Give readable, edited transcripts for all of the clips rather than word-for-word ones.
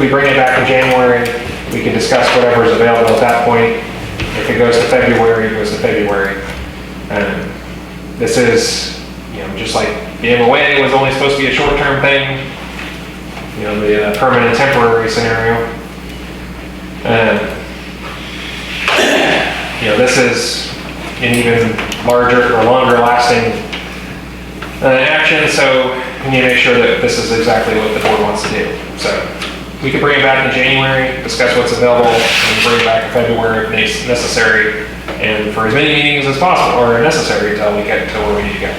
we bring it back in January, we can discuss whatever is available at that point. If it goes to February, it goes to February. This is, just like the MOA was only supposed to be a short-term thing, the permanent temporary scenario. This is an even larger or longer lasting action, so we need to make sure that this is exactly what the board wants to do. So we could bring it back in January, discuss what's available, and bring it back in February if necessary, and for as many meetings as possible, or necessary until we get to where we need to go.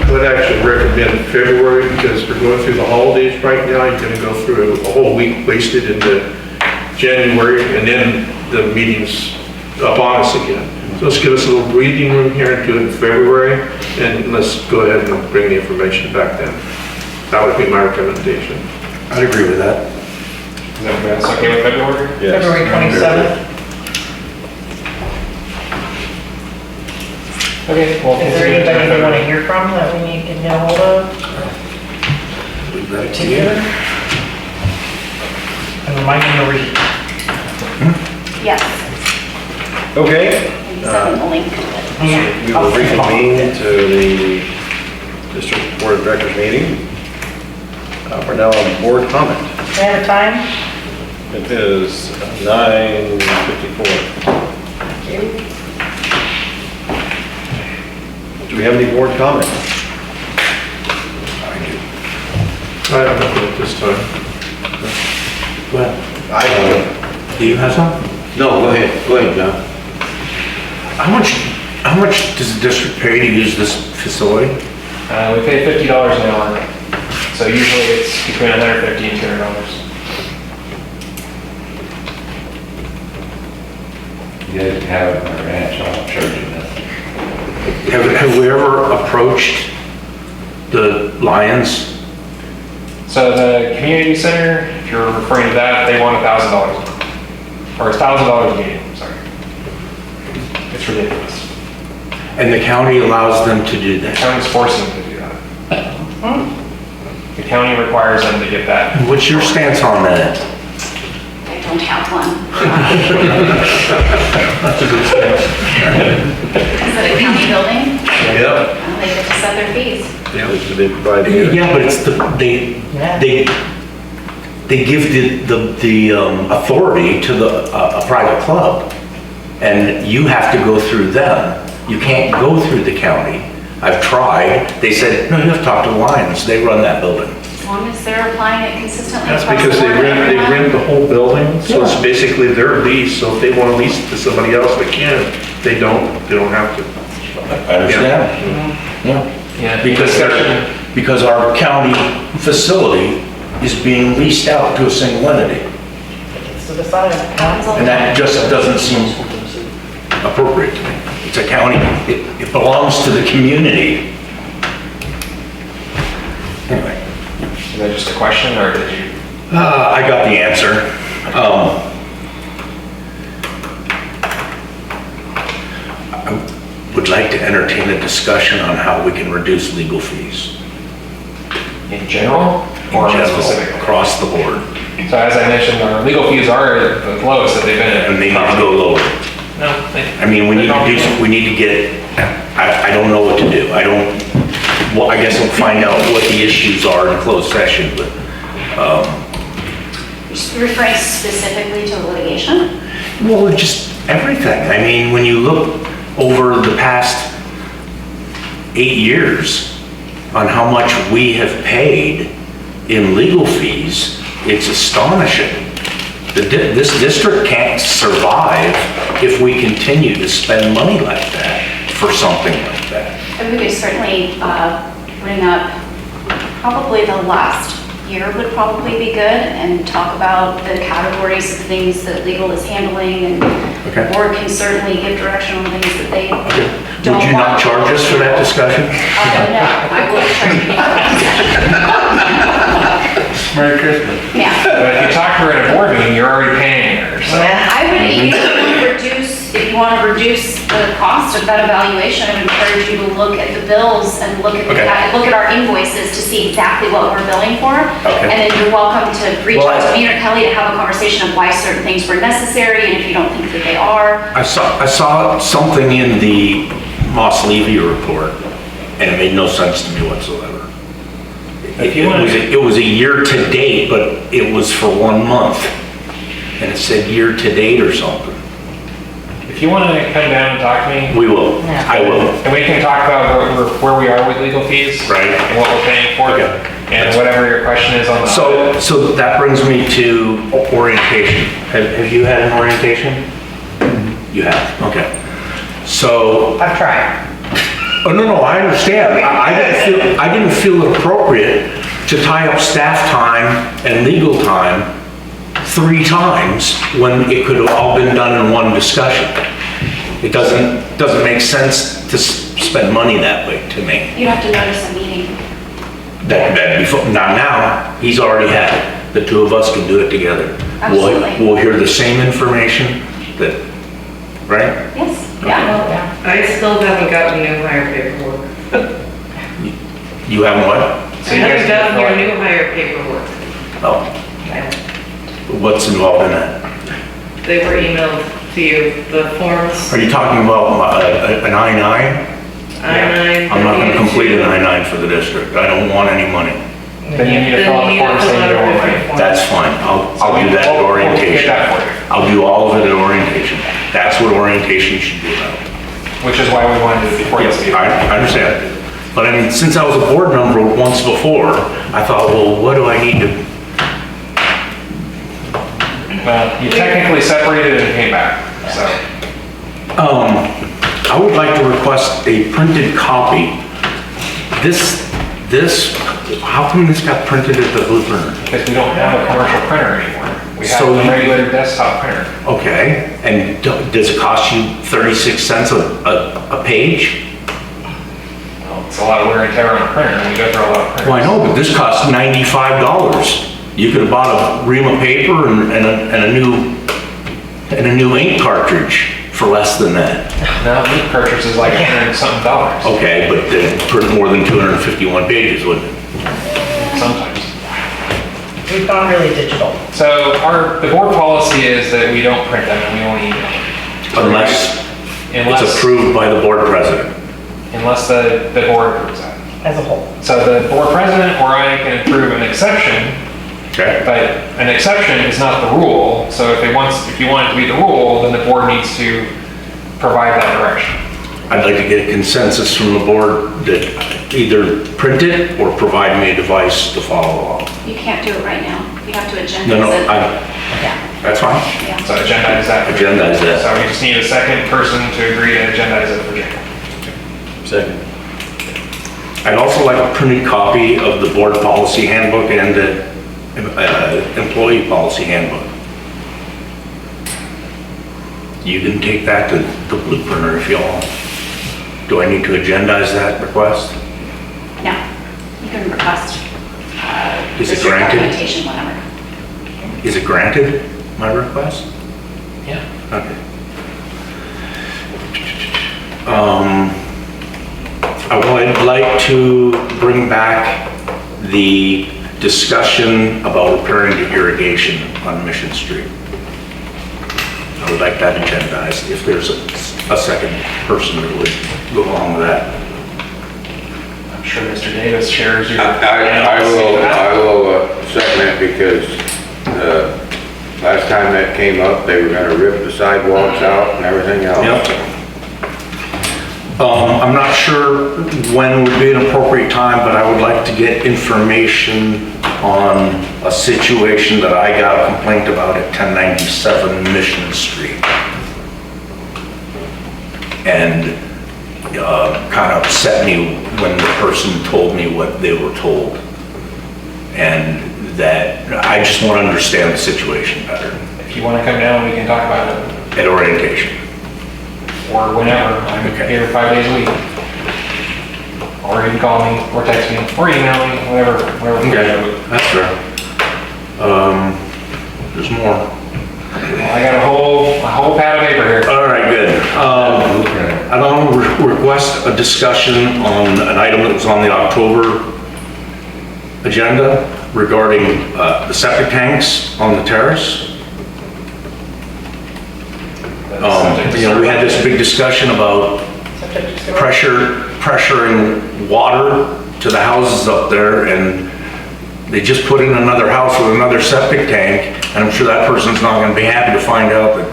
I would actually recommend February because we're going through the holidays right now. You're going to go through a whole week wasted into January, and then the meeting's upon us again. So let's give us a little breathing room here and do it in February, and let's go ahead and bring the information back then. That would be my recommendation. I'd agree with that. Is that okay with February? Yes. February 27th. Okay, well, Is there anybody they want to hear from that we need to get a hold of? Leave that to Particular? you. And remind me to read. Yes. Okay. You sent me the link. We will reconvene to the District Board of Directors meeting. We're now on board comment. Can I have a time? It is 9:54. Thank you. Do we have any board comment? I don't know at this time. Well, I don't. do you have some? No, go ahead, John. How much does the district pay to use this facility? We pay $50 an hour, so usually it's between $150 and $200. You guys have it on the ranch, I'm not charging nothing. Have we ever approached the Lions? So the community center, if you're referring to that, they want $1,000 or $1,000 a meeting, sorry. It's ridiculous. And the county allows them to do The that? county's forcing them to do that. The county requires them to get that. What's your stance on that? I don't have one. That's a good stance. Is it a county building? Yep. They get to set their fees. Yeah, they provide the. Yeah, but it's they give the authority to a private club, and you have to go through them. You can't go through the county. I've tried. They said, no, you have to talk to the Lions. They run that building. As long as they're applying it consistently. That's across because the they board, rent the whole building, so it's basically their lease. So if they want to lease it to somebody else, they can. They don't have to. I understand. Yeah. Yeah, Because our county facility is being leased out to a single entity. It's to the side of the council. And that just doesn't seem appropriate to me. It's a county, it belongs to the community. Anyway, Is that just a question, or did you? I got the answer. I would like to entertain a discussion on how we can reduce legal fees. In general, or In general, specifically? across the board. So as I mentioned, our legal fees are the lowest that they've been at. And they need to go lower. No, I mean, we need to get it, I don't know what to do. Well, I guess we'll find out what the issues are in closed session, but, Just referring specifically to litigation. well, just everything. I mean, when you look over the past 8 years on how much we have paid in legal fees, it's astonishing. This district can't survive if we continue to spend money like that for something like that. And we could certainly bring up, probably the last year would probably be good, and talk about the categories of things that legal is handling, and Okay. the board can certainly give direction on things that they don't want. Would you not charge us for that discussion? No, I will charge you. Merry Christmas. Yeah. But if you talk to her at a board meeting, you're already paying her, so. I would, if you want to reduce the cost of that evaluation, I would encourage you to look at the bills and look at, Okay. look at our invoices to see exactly what we're billing for. Okay. And then you're welcome to reach Well, out to I- me or Kelly to have a conversation of why certain things were necessary, and if you don't think that they are. I saw something in the Moss Levy report, and it made no sense to me whatsoever. If you want- It was a year-to-date, but it was for 1 month, and it said year-to-date or something. If you want to come down and talk to me, We will, Yeah. I will. and we can talk about where we are with legal fees. Right. And what we're paying for, Okay. and whatever your question is on the audit. So that brings me to orientation. Have you had an orientation? You have, okay. So, I've tried. oh, no, I understand. I didn't feel it appropriate to tie up staff time and legal time 3 times when it could have all been done in one discussion. It doesn't make sense to spend money that way to me. You have to notice a meeting. That before, not now, he's already had it. The 2 of us can do it together. Absolutely. We'll hear the same information that, right? Yes, yeah. Yeah. I still haven't gotten new hire paperwork. You haven't what? So I you guys haven't gotten your can- new hire paperwork. Oh, what's involved in that? They were emailed to you, the forms, Are you talking about an I-9? I-9. I'm not gonna W-2. complete an I-9 for the district. I don't want any money. Then you need to Then fill out you the have form to saying fill you're out a on different form. That's fine. I'll do that at We'll get orientation. that for you, I'll do all of it at orientation. That's what orientation should be about. which is why we wanted it before this meeting. I understand. But I mean, since I was a board member once before, I thought, well, what do I need to, Well, you technically separated and came back, so. I would like to request a printed copy. How come this got printed at the Blue Printer? Because we don't have a commercial printer anymore. We have So a you- regular desktop printer. Okay, and does it cost you 36 cents a page? Well, it's a lot of wear and tear on a printer, and we go through a lot of printers. Well, I know, but this costs $95. You could have bought a ream of paper and a new ink cartridge for less than that. No, ink cartridge is like $100 and something. Okay, but they print more than 251 pages, wouldn't it? Sometimes. We've gone really digital. So the board policy is that we don't print them and we only email them. Unless it's Unless, approved by the board president. unless the board approves that. As a whole. So the board president or I can approve an exception, Okay? but an exception is not the rule. So if you want it to be the rule, then the board needs to provide that direction. I'd like to get a consensus from the board that either print it or provide me a device to follow along. You can't do it right now. You have to agendize No, it. Yeah. that's fine. Yeah. So agendize that. Agendize that. So we just need a second person to agree to agendize it for January. Second. I'd also like a printed copy of the board policy handbook and the employee policy handbook. You can take that to the Blue Printer if you want. Do I need to agendize that request? No, you can request, Is it district granted? documentation, whatever. Is it granted, my request? Yeah. Okay. I would like to bring back the discussion about repairing the irrigation on Mission Street. I would like that agendized, if there's a second person that would go along with that. I'm sure Mr. Davis shares your. I will second it because last time that came up, they were gonna rip the sidewalks out and everything else. Yep. I'm not sure when would be an appropriate time, but I would like to get information on a situation that I got a complaint about at 1097 Mission Street. And kind of upset me when the person told me what they were told. And that, I just want to understand the situation better If you want to come down, we can talk about it, at orientation. or whenever. I'm Okay. here 5 days a week. Or you can call me, or text me, or email me, whatever. Okay, that's fair. There's more. I got a whole pad of paper here. All right, good. request a discussion on an item that was on the October agenda regarding the septic tanks on the terrace. We had this big discussion about pressuring water to the houses up there, and they just put in another house with another septic tank, and I'm sure that person's not gonna be happy to find out that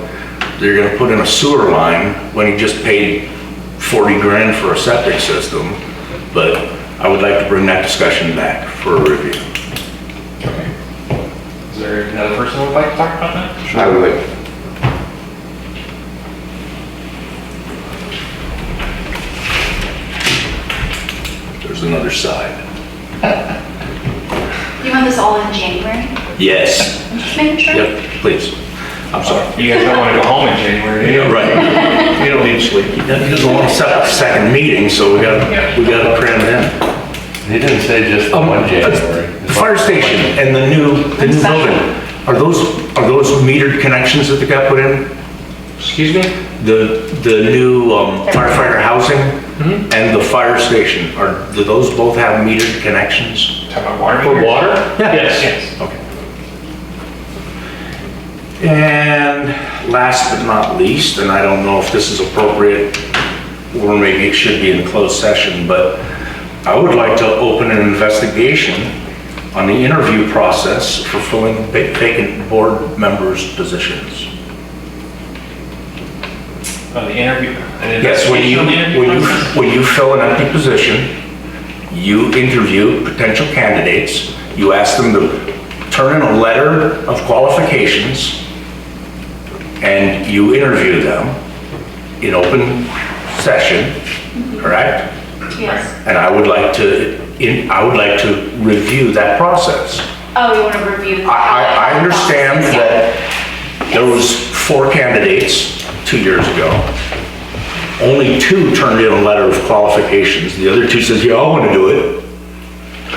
they're gonna put in a sewer line when he just paid 40 grand for a septic system. But I would like to bring that discussion back for a review. Is there another person who would like to talk about that? I would. There's another side. You want this all in January? Yes. I'm just making sure. Yep, please. I'm sorry. You guys don't want to go home in January, do you? Right. You don't need sleep. He doesn't want to set up a second meeting, so we gotta cram it in. He didn't say just the one January. The fire station and the new building, are those metered connections that they got put in? Excuse me? The new firefighter housing and the fire station, do those both have metered connections? Talking about water? For water? Yeah. Yes. Okay. And last but not least, and I don't know if this is appropriate, or maybe it should be in closed session, but I would like to open an investigation on the interview process for filling vacant board members' positions. Oh, the interview? Yes, when you fill an empty position, you interview potential candidates, you ask them to turn in a letter of qualifications, and you interview them in open session, correct? Yes. And I would like to review that process. Oh, you want to review? I understand Yeah. that there was 4 candidates 2 years ago. Only 2 turned in a letter of qualifications. The other 2 says, yeah, I want to do it.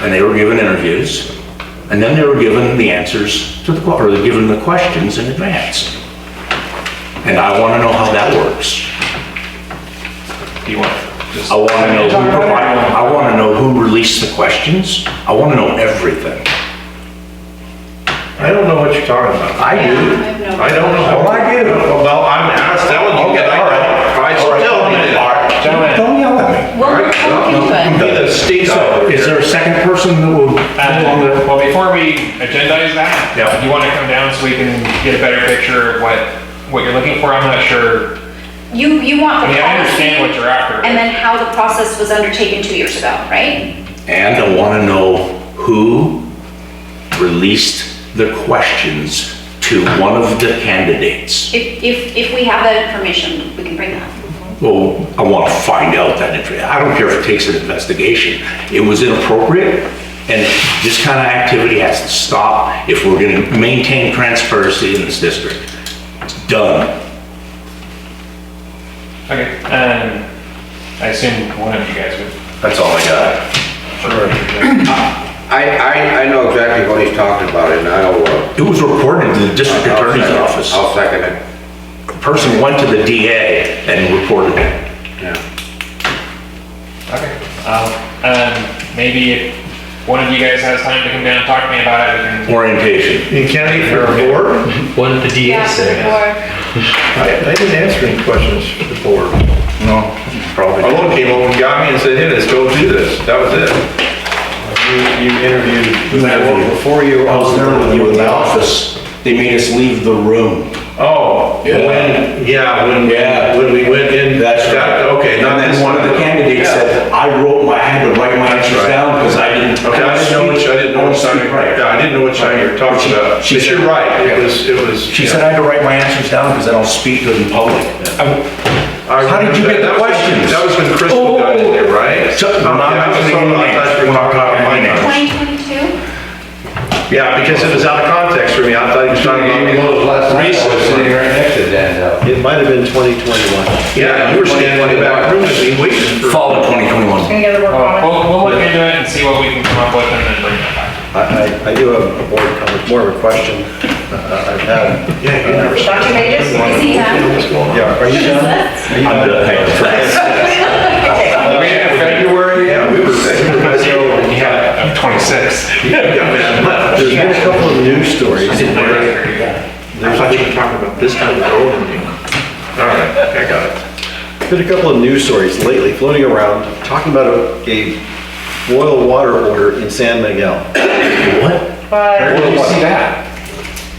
And they were given interviews. And then they were given the answers to given the questions in advance. And I want to know how that works. Do you want just? I want to know I want to know who released the questions. I want to know everything. I don't know what you're talking about. I do. I don't know. Well, I do. Well, I'm telling you. Okay, all right. Tell me that. Gentlemen, Don't yell at me. We'll look into it. Be the state So, is there a second person that will? well, before we agendize that, Yeah. you want to come down so we can get a better picture of what you're looking for? I'm not sure. You want I the mean, I understand what policy you're after. and then how the process was undertaken 2 years ago, right? And I want to know who released the questions to one of the candidates. If we have that information, we can bring that. Well, I want to find out that information. I don't care if it takes an investigation. It was inappropriate, and this kind of activity has to stop if we're going to maintain transparency in this district. Done. Okay, I assume one of you guys would. That's all I got. I know exactly what he's talking about, and I'll, It was reported to the district attorney's office. I'll second it. The person went to the DA and reported it. Yeah. Okay. Maybe if one of you guys has time to come down and talk to me about it, we can. Orientation. You candidate for a board? What did the DA say? I didn't answer any questions for the board. No, probably. Alone came over and got me and said, hey, let's go do this. That was it. You interviewed before you. I was there with you in the office. They made us leave the room. Oh, Yeah. when we went in. That's right. Okay. And then one of the candidates said, I had to write my answers right. down because I didn't. Okay, I didn't know which side, Right. yeah, I didn't know which side you were talking about. She But said- you're right, it was. She said I had to write my answers down because I don't speak good in public. How did you get the questions? That was when Crystal got in there, right? We're not mentioning any names. We're not talking about any names. 2022? Yeah, because it was out of context for me, I thought he was talking about Sitting recent. right next to Danielle. It might have been 2021. Yeah, you were standing in the back room with me waiting for. Fall of 2021. Any other work on it? We'll look into it and see what we can come up with and then bring it back. I do have a board comment, more of a question. I've had. Yeah, you never. Dr. Pages? Is he done? Yeah, are you done? Are you I'm done? done. Thanks. 26th. There's been a couple of news stories. I thought you were talking about this time of the old meeting. All right, I got it. Been a couple of news stories lately floating around talking about a boil water order in San Miguel. What? Where did you see that?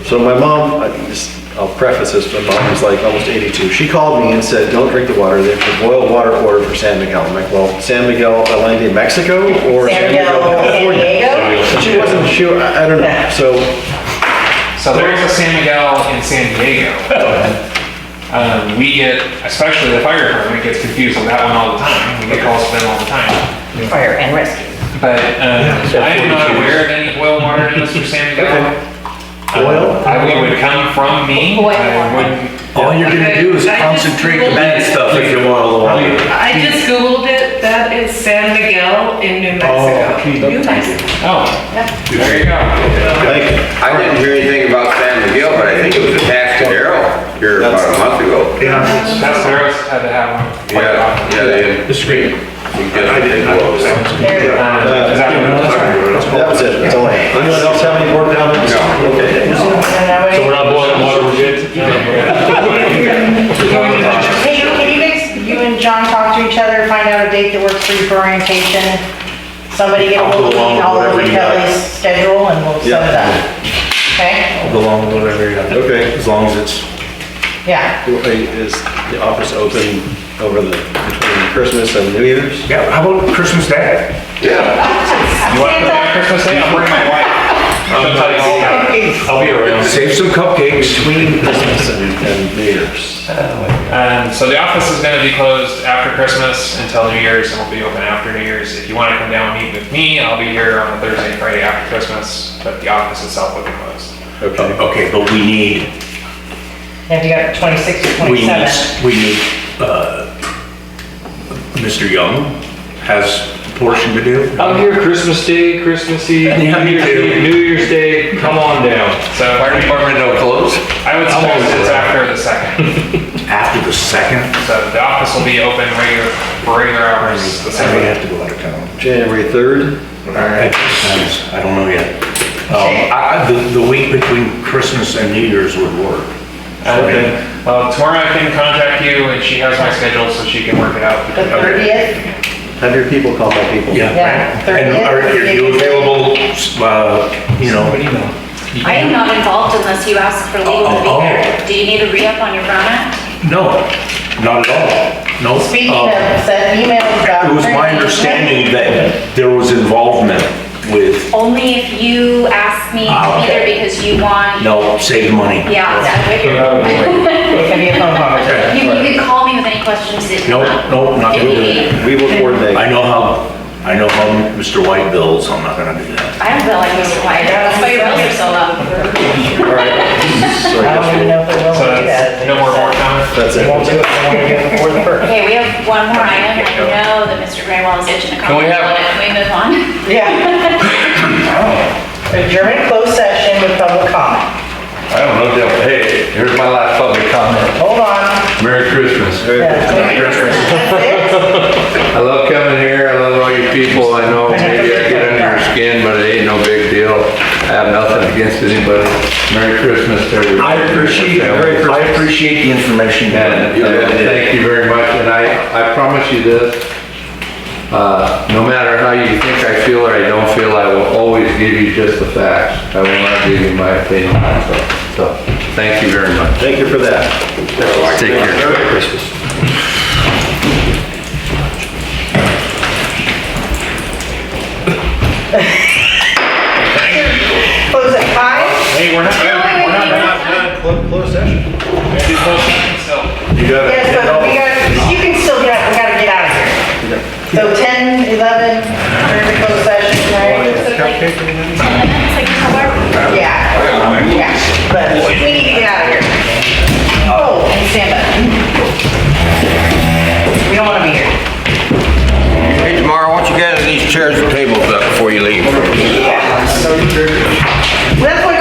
So my mom, I'll preface this, my mom was like almost 82. She called me and said, don't drink the water, they have a boil water order for San Miguel. I'm like, well, San Miguel, Allende, Mexico, or San Miguel, San California? Diego? She wasn't sure, I don't know. So there is a San Miguel in San Diego. We get, especially the fire department gets confused with that one all the time. We get calls from them all the time. Fire and rescue. But I am not aware of any boil water deals for San Miguel. Boil? We would come from me. Boil I water. wouldn't. All you're gonna do is I just concentrate the Googled bad it. stuff if you boil the water. I just Googled it, that is San Miguel in New Mexico. New Mexico. Oh, there you go. Thank you. I didn't hear anything about San Miguel, but I think it was attached to Darrell here about a month ago. Yeah, That's the roast had to have one. quite often. Yeah, they, the screen. you get, I didn't know. Is that That was it, that's all I had. Anyone else have any board comments? No. Okay. So we're not boiling water, we're good? Hey, can you guys, you and John talk to each other, find out a date that works for you for orientation? Somebody get a I'll go hold of along me, with I'll look whatever at you got. Kelly's schedule and we'll set it up. Okay? I'll go along with whatever you got. Okay. As long as it's, Yeah. Is the office open between Christmas and New Year's? yeah, how about Christmas Day? You want to put that Christmas Day? I'll bring my wife. She'll tell you all about it. I'll be around. Save some cupcakes. Between Christmas and New Year's. So the office is going to be closed after Christmas until New Year's, and we'll be open after New Year's. If you want to come down and meet with me, I'll be here on the Thursday and Friday after Christmas, but the office itself will be closed. Okay. Okay, but we need, Have you got 26 or 27? we need, Mr. Young has a portion to do. I'm here Christmas Day, Christmas Eve, Yeah, me too. New Year's Day, come on down. So Fire department don't close? I would suggest it's after the 2nd. After the 2nd? So the office will be open for regular hours the I may 2nd. have to go out of town. January 3rd? I don't know yet. The week between Christmas and New Year's would work. Okay. Well, tomorrow I can contact you, and she has my schedule, so she can work it out. The 30th? Have your people call my people. Yeah, And 30th. are you available, you know? I am not involved unless you ask for legal to be here. Do you need a re-up on your permit? No, not at all. No. Speaking of, send emails about. It was my understanding that there was involvement with, Only if you ask me, Ah, okay. either because you want, no, save the money. yeah, It can be a phone call. you can call me with any questions that you No, want. no, not If gonna you do it. need. We will coordinate. I know how Mr. White bills, I'm not gonna do that. I don't feel like Mr. White, that's why your bills are so low. All right. So I don't even know if they're willing So to do that. that's no more board comment? That's They it. won't do it, they want to do it before the first. Okay, we have one more item. I know that Mr. Graywall is itching to Can we comment have- on it. Can we move on? Yeah. Adjourned closed session with public comment. I don't know, Dale. Hey, here's my last public comment. Hold on. Merry Christmas. That's it? I love coming here, I love all you people, I know maybe I get under your skin, but it ain't no big deal. I have nothing against anybody. Merry Christmas to everybody. I appreciate the information. And thank you very much, and I promise you this, no matter how you think I feel or I don't feel, I will always give you just the facts. I will not give you my opinion. So, thank you very much. Thank you for that. Take care. Merry Christmas. Close at 5? Hey, we're not done. Closed session. We're gonna do closed session still. You got it. Yes, but we got, you can still get out, we gotta get out of here. So 10, 11, we're in closed session, right? So like 10 minutes, like however. Yeah, yeah, but we need to get out of here.